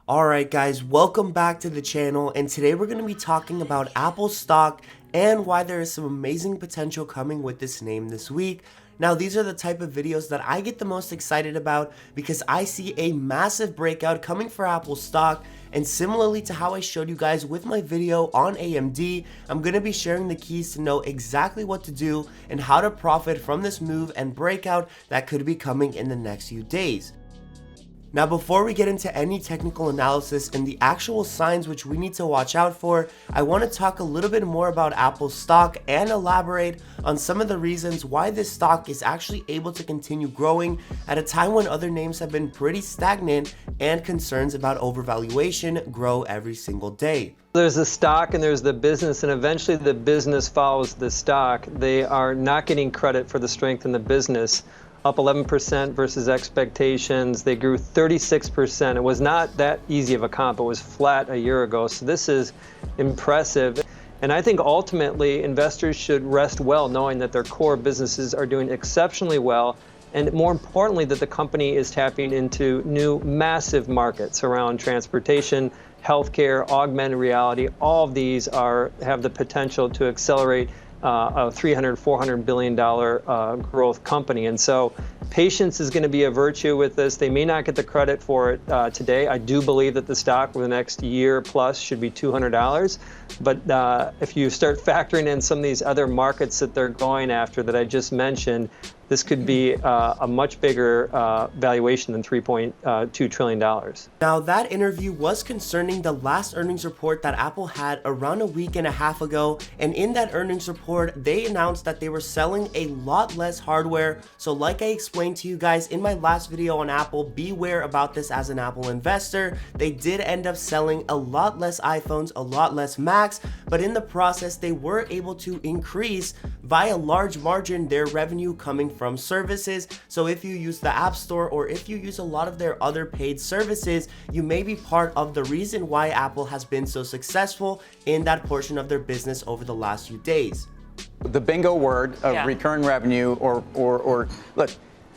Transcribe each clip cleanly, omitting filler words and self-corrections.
Alright guys, welcome back to the channel, and today we're going to be talking about Apple stock and why there is some amazing potential coming with this name this week. Now these are the type of videos that I get the most excited about because I see a massive breakout coming for Apple stock, and similarly to how I showed you guys with my video on AMD, I'm going to be sharing the keys to know exactly what to do and how to profit from this move and breakout that could be coming in the next few days. Now before we get into any technical analysis and the actual signs which we need to watch out for, I want to talk a little bit more about Apple stock and elaborate on some of the reasons why this stock is actually able to continue growing at a time when other names have been pretty stagnant and concerns about overvaluation grow every single day. There's the stock and there's the business, and eventually the business follows the stock. They are not getting credit for the strength in the business. Up 11% versus expectations. They grew 36%. It was not that easy of a comp. It was flat a year ago. So this is impressive. And I think ultimately investors should rest well knowing that their core businesses are doing exceptionally well. And more importantly, that the company is tapping into new massive markets around transportation, healthcare, augmented reality. All of these have the potential to accelerate a $300, $400 billion growth company. And so patience is going to be a virtue with this. They may not get the credit for it today. I do believe that the stock for the next year plus should be $200. But if you start factoring in some of these other markets that they're going after that I just mentioned, this could be a much bigger valuation than $3.2 trillion. Now that interview was concerning the last earnings report that Apple had around a week and a half ago, and in that earnings report they announced that they were selling a lot less hardware. So like I explained to you guys in my last video on Apple, beware about this as an Apple investor. They did end up selling a lot less iPhones, a lot less Macs, but in the process they were able to increase by a large margin their revenue coming from services. So if you use the App Store or if you use a lot of their other paid services, you may be part of the reason why Apple has been so successful in that portion of their business over the last few days. The bingo word of recurring revenue or look,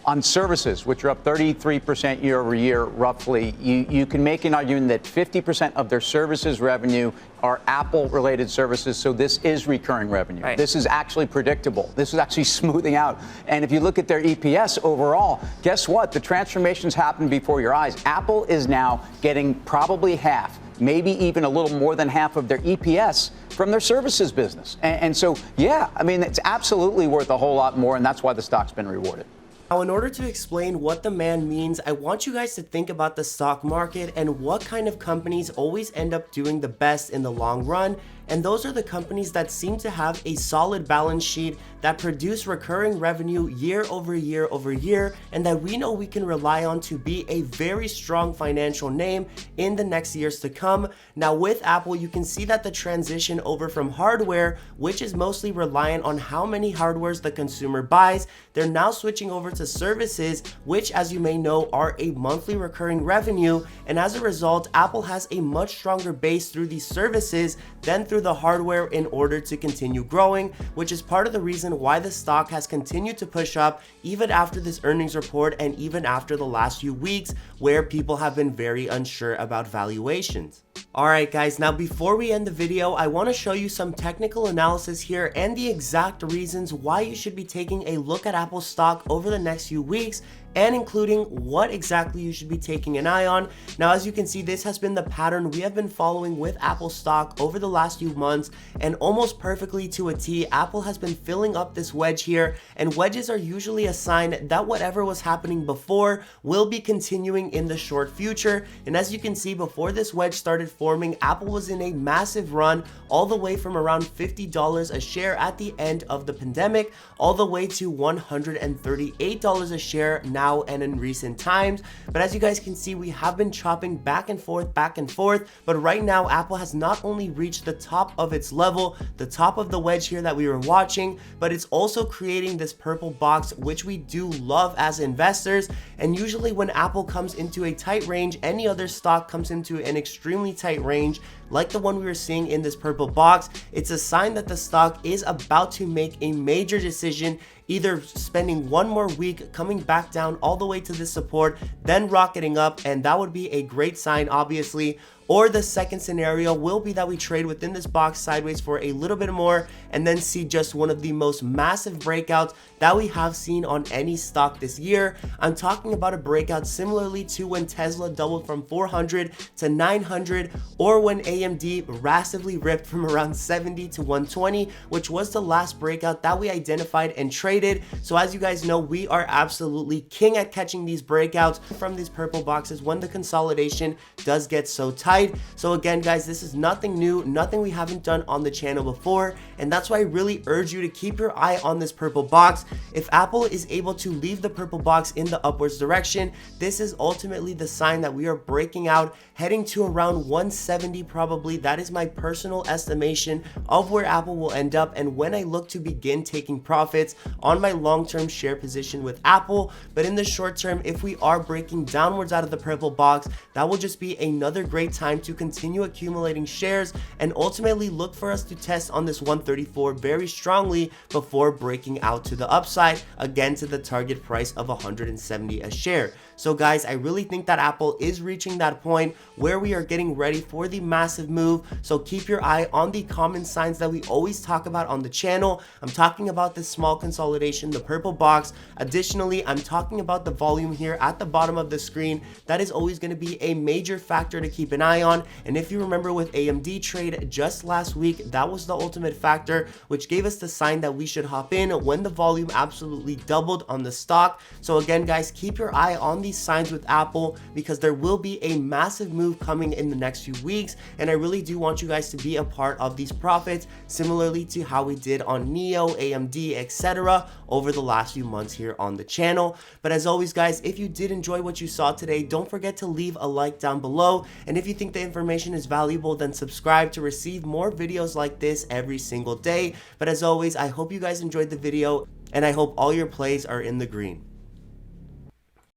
on services, which are up 33% year over year, roughly, you can make an argument that 50% of their services revenue are Apple-related services, so this is recurring revenue. Right. This is actually predictable. This is actually smoothing out. And if you look at their EPS overall, guess what? The transformations happen before your eyes. Apple is now getting probably half, maybe even a little more than half of their EPS from their services business. And so, yeah, I mean, it's absolutely worth a whole lot more, and that's why the stock's been rewarded. Now, in order to explain what the man means, I want you guys to think about the stock market and what kind of companies always end up doing the best in the long run. And those are the companies that seem to have a solid balance sheet, that produce recurring revenue year over year over year, and that we know we can rely on to be a very strong financial name in the next years to come. Now with Apple, you can see that the transition over from hardware, which is mostly reliant on how many hardwares the consumer buys, they're now switching over to services, which as you may know are a monthly recurring revenue. And as a result, Apple has a much stronger base through these services than through the hardware in order to continue growing, which is part of the reason why the stock has continued to push up even after this earnings report and even after the last few weeks where people have been very unsure about valuations. Alright guys, now before we end the video, I want to show you some technical analysis here and the exact reasons why you should be taking a look at Apple stock over the next few weeks, and including what exactly you should be taking an eye on. Now as you can see, this has been the pattern we have been following with Apple stock over the last few months, and almost perfectly to a T, Apple has been filling up this wedge here, and wedges are usually a sign that whatever was happening before will be continuing in the short future. And as you can see, before this wedge started forming, Apple was in a massive run all the way from around $50 a share at the end of the pandemic all the way to $138 a share now and in recent times. But as you guys can see, we have been chopping back and forth, but right now Apple has not only reached the top of its level, the top of the wedge here that we were watching, but it's also creating this purple box, which we do love as investors. And usually when Apple comes into a tight range, any other stock comes into an extremely tight range, like the one we were seeing in this purple box, it's a sign that the stock is about to make a major decision, either spending one more week, coming back down all the way to this support, then rocketing up, and that would be a great sign, obviously. Or the second scenario will be that we trade within this box sideways for a little bit more and then see just one of the most massive breakouts that we have seen on any stock this year. I'm talking about a breakout similarly to when Tesla doubled from 400 to 900, or when AMD massively ripped from around 70 to 120, which was the last breakout that we identified and traded. So as you guys know, we are absolutely king at catching these breakouts from these purple boxes when the consolidation does get so tight. So again, guys, this is nothing new, nothing we haven't done on the channel before, and that's why I really urge you to keep your eye on this purple box. If Apple is able to leave the purple box in the upwards direction, this is ultimately the sign that we are breaking out, heading to around 170 probably. That is my personal estimation of where Apple will end up, and when I look to begin taking profits on my long-term share position with Apple. But in the short term, if we are breaking downwards out of the purple box, that will just be another great time to continue accumulating shares and ultimately look for us to test on this 134 very strongly before breaking out to the upside, again to the target price of 170 a share. So guys, I really think that Apple is reaching that point where we are getting ready for the massive move. So keep your eye on the common signs that we always talk about on the channel. I'm talking about this small consolidation, the purple box. Additionally, I'm talking about the volume here at the bottom of the screen. That is always going to be a major factor to keep an eye on. And if you remember with AMD trade just last week, that was the ultimate factor, which gave us the sign that we should hop in when the volume absolutely doubled on the stock. So again, guys, keep your eye on these signs with Apple, because there will be a massive move coming in the next few weeks, and I really do want you guys to be a part of these profits, similarly to how we did on Neo, AMD, etc. over the last few months here on the channel. But as always, guys, if you did enjoy what you saw today, don't forget to leave a like down below, and if you think the information is valuable, then subscribe to receive more videos like this every single day. But as always, I hope you guys enjoyed the video, and I hope all your plays are in the green.